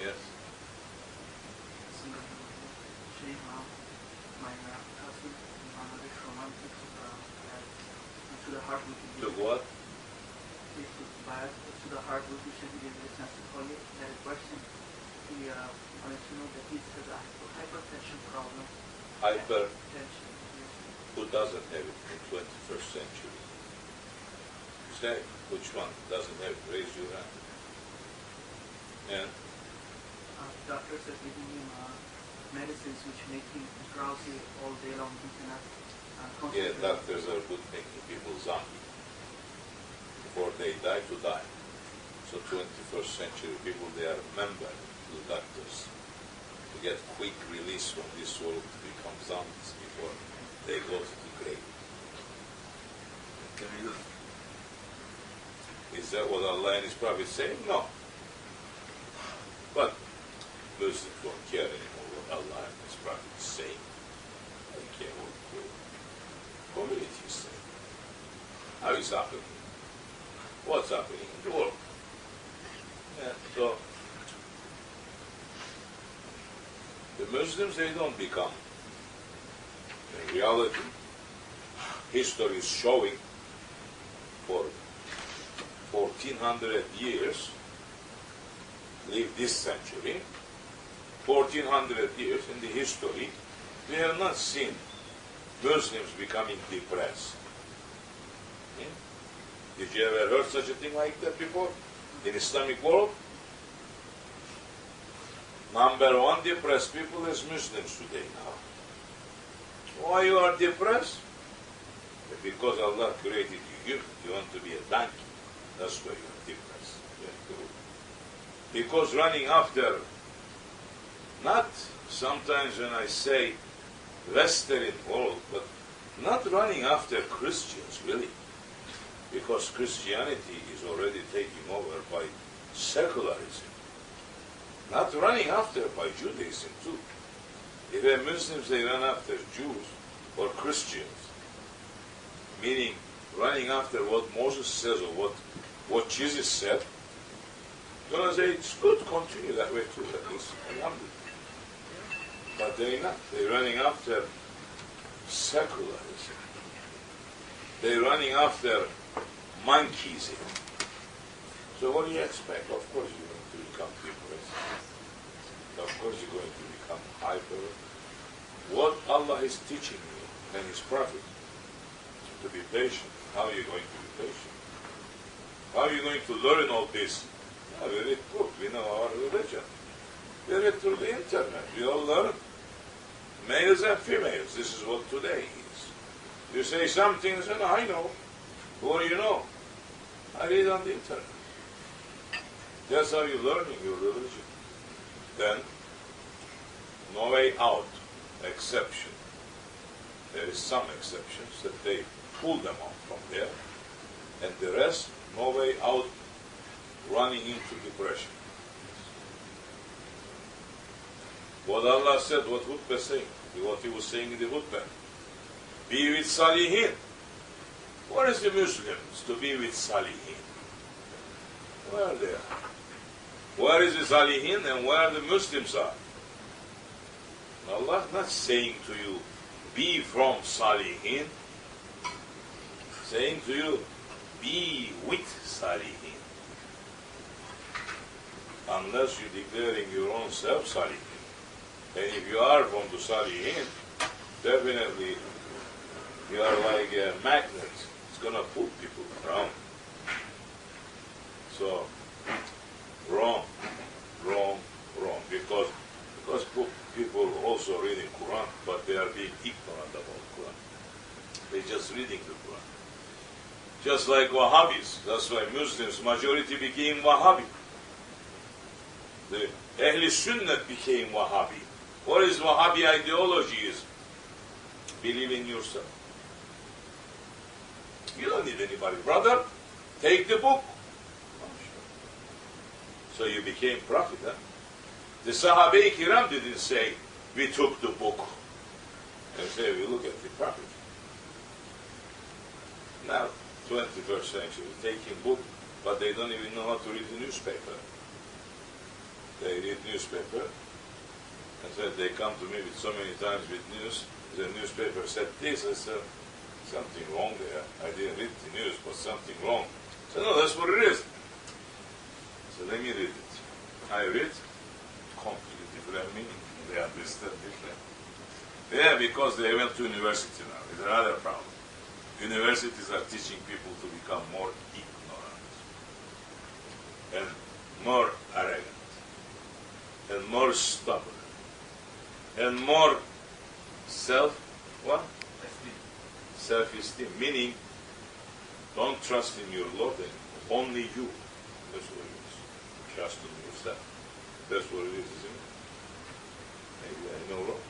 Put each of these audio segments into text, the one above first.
Yes. Shaykh, my husband, Bangladesh romantic to the heart with To what? To the heart with which he gave the sense of holy. Had a question. He wanted to know that he has a hypertension problem. Hypertension. Who doesn't have it in 21st century? Say, which one doesn't have it? Raise your hand. And? Doctors are giving him medicines which make him drowsy all day long. He cannot concentrate. Yeah, doctors are good making people zombie. Before they die, to die. So 21st century people, they are member to doctors to get quick release from this world to become zombies before they go to the grave. Is that what Allah and His Prophet saying? No. But Muslims don't care anymore what Allah and His Prophet is saying. They care what the community is saying. How is happening? What's happening in the world? Yeah, so the Muslims, they don't become. In reality, history is showing for 1400 years, leave this century, 1400 years in the history, we have not seen Muslims becoming depressed. Yeah? Did you ever heard such a thing like that before in Islamic world? Number one depressed people is Muslims today now. Why you are depressed? Because Allah created you. You want to be a donkey. That's why you are depressed. Because running after, not sometimes when I say Western world, but not running after Christians really. Because Christianity is already taking over by secularism. Not running after by Judaism too. If they're Muslims, they run after Jews or Christians, meaning running after what Moses says or what Jesus said. Gonna say it's good, continue that way too. That is alhamdulillah. But they're not. They're running after secularism. They're running after monkeyism. So what do you expect? Of course you're going to become depressed. Of course you're going to become hyper. What Allah is teaching you and His Prophet to be patient. How are you going to be patient? How are you going to learn all this? Yeah, we read book, we know our religion. We read through the internet, we all learn. Males and females, this is what today is. You say something, and say, no, I know. Who do you know? I read on the internet. That's how you're learning your religion. Then, no way out, exception. There is some exceptions that they pull them out from there, and the rest, no way out, running into depression. What Allah said, what Hutbah saying, what He was saying in the Hutbah, be with Salihin. What is the Muslims to be with Salihin? Where are they? Where is the Salihin and where the Muslims are? Allah is not saying to you, be from Salihin, saying to you, be with Salihin. Unless you're declaring your own self Salihin. And if you are from the Salihin, definitely you are like a magnet. It's going to pull people around. So, wrong. Because people also reading Quran, but they are being ignorant about Quran. They're just reading the Quran. Just like Wahhabis. That's why Muslims, majority became Wahhabi. The Ahl Sunnah became Wahhabi. What is Wahhabi ideology is? Believe in yourself. You don't need anybody. Brother, take the book. So you became prophet, huh? The Sahabai Kerim didn't say, we took the book. They say, we look at the prophet. Now, 21st century, taking book, but they don't even know how to read the newspaper. They read newspaper, and said they come to me with so many times with news. The newspaper said this. I said, something wrong there. I didn't read the news, but something wrong. I said, no, that's what it is. So let me read it. I read, completely different meaning. They understand different. Yeah, because they went to university now. It's another problem. Universities are teaching people to become more ignorant and more arrogant and more stubborn and more self-esteem, meaning don't trust in your Lord anymore. Only you. That's what it is. Trust in yourself. That's what it is, isn't it? Maybe I know wrong.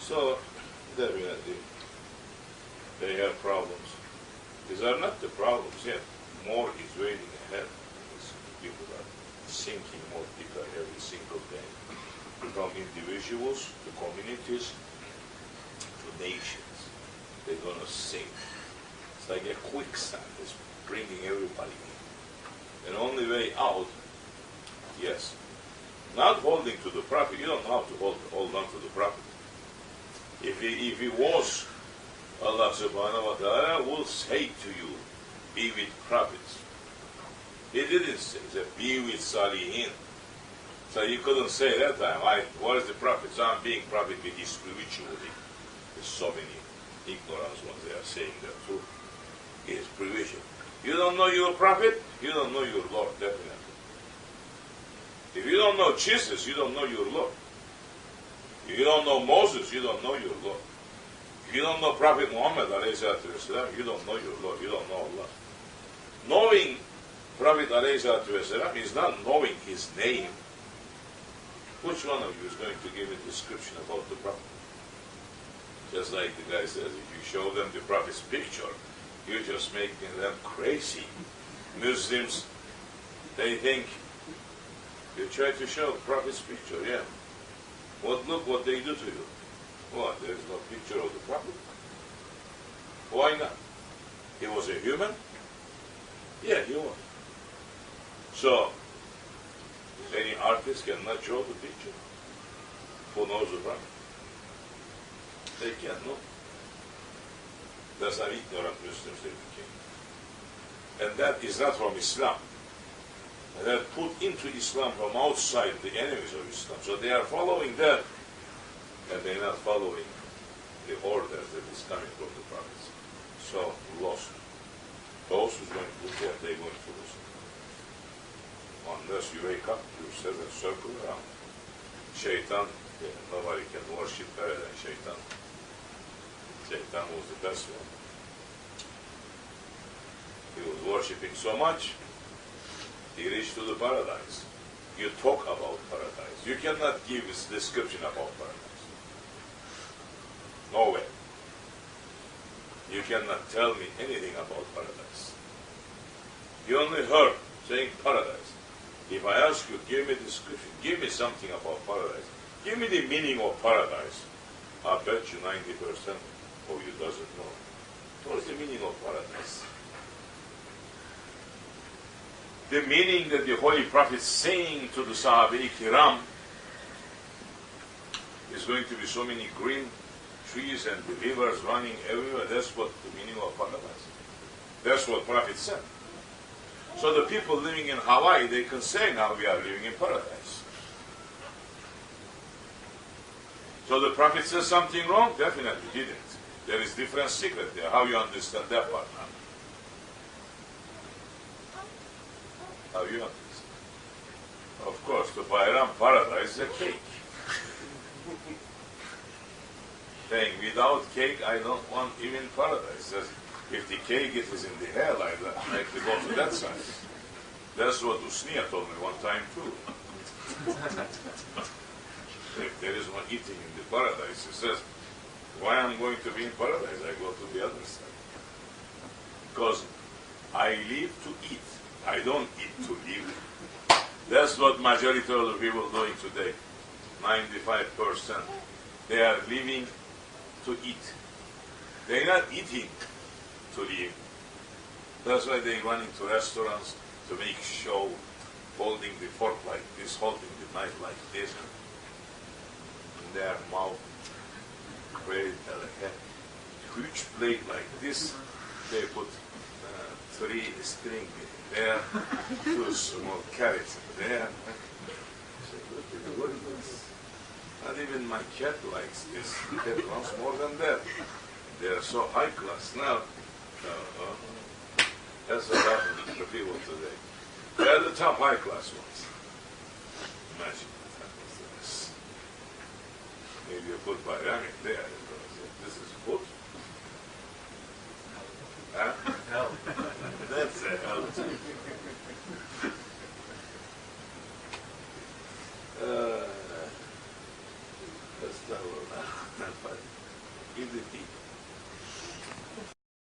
So, definitely, they have problems. These are not the problems yet. More is waiting ahead. People are sinking more deeper every single day. From individuals to communities to nations. They're going to sink. It's like a quicksand. It's bringing everybody in. And only way out, yes, not holding to the Prophet. You don't have to hold on to the Prophet. If he was, Allah subhanahu wa ta'ala will say to you, be with prophets. He didn't say, he said, be with Salihin. So you couldn't say that time, what is the prophet? So I'm being prophet with his spirituality. There's so many ignorance ones they are saying that too. His spiritual. You don't know your prophet, you don't know your Lord, definitely. If you don't know Jesus, you don't know your Lord. If you don't know Moses, you don't know your Lord. If you don't know Prophet Muhammad, you don't know your Lord, you don't know Allah. Knowing Prophet is not knowing his name. Which one of you is going to give a description about the Prophet? Just like the guy says, if you show them the Prophet's picture, you're just making them crazy. Muslims, they think, you try to show the Prophet's picture, yeah. Look what they do to you. What, there is no picture of the Prophet? Why not? He was a human? Yeah, he was. So, any artist cannot show the picture. Who knows the Prophet? They can't know. That's how ignorant Muslims they became. And that is not from Islam. And that put into Islam from outside the enemies of Islam. So they are following that, and they're not following the order that is coming from the prophets. So, lost. Those who's going to look at, they're going to lose. Unless you wake up, you sit and circle around. Shaitan, nobody can worship better than Shaitan. Shaitan was the best one. He was worshipping so much, he reached to the paradise. You talk about paradise. You cannot give a description about paradise. No way. You cannot tell me anything about paradise. You only heard saying paradise. If I ask you, give me a description, give me something about paradise, give me the meaning of paradise, I bet you 90% of you doesn't know. What is the meaning of paradise? The meaning that the Holy Prophet is saying to the Sahaba Kerim is going to be so many green trees and the rivers running everywhere. That's what the meaning of paradise. That's what Prophet said. So the people living in Hawaii, they can say now we are living in paradise. So the Prophet says something wrong? Definitely didn't. There is different secret there. How you understand that part now? How you understand? Of course, to Bayram paradise is a cake. Saying without cake, I don't want even paradise. Says, if the cake is in the hell, I'd like to go to that side. That's what Usniya told me one time too. If there is no eating in the paradise, he says, why am I going to be in paradise? I go to the other side. Because I live to eat. I don't eat to live. That's what majority of the people are doing today. 95%. They are living to eat. They're not eating to live. That's why they run into restaurants to make show, holding the fork like this, holding the knife like this, in their mouth, very delicate. Huge plate like this, they put 3 string there, 2 small carrots there. What is this? Not even my cat likes this. Cat wants more than that. They are so high class now. That's what happens to people today. They are the top high class ones. Imagine what happens to this. Maybe you put bionic there. This is food. Huh? Hell. That's a hell too. Give the tea.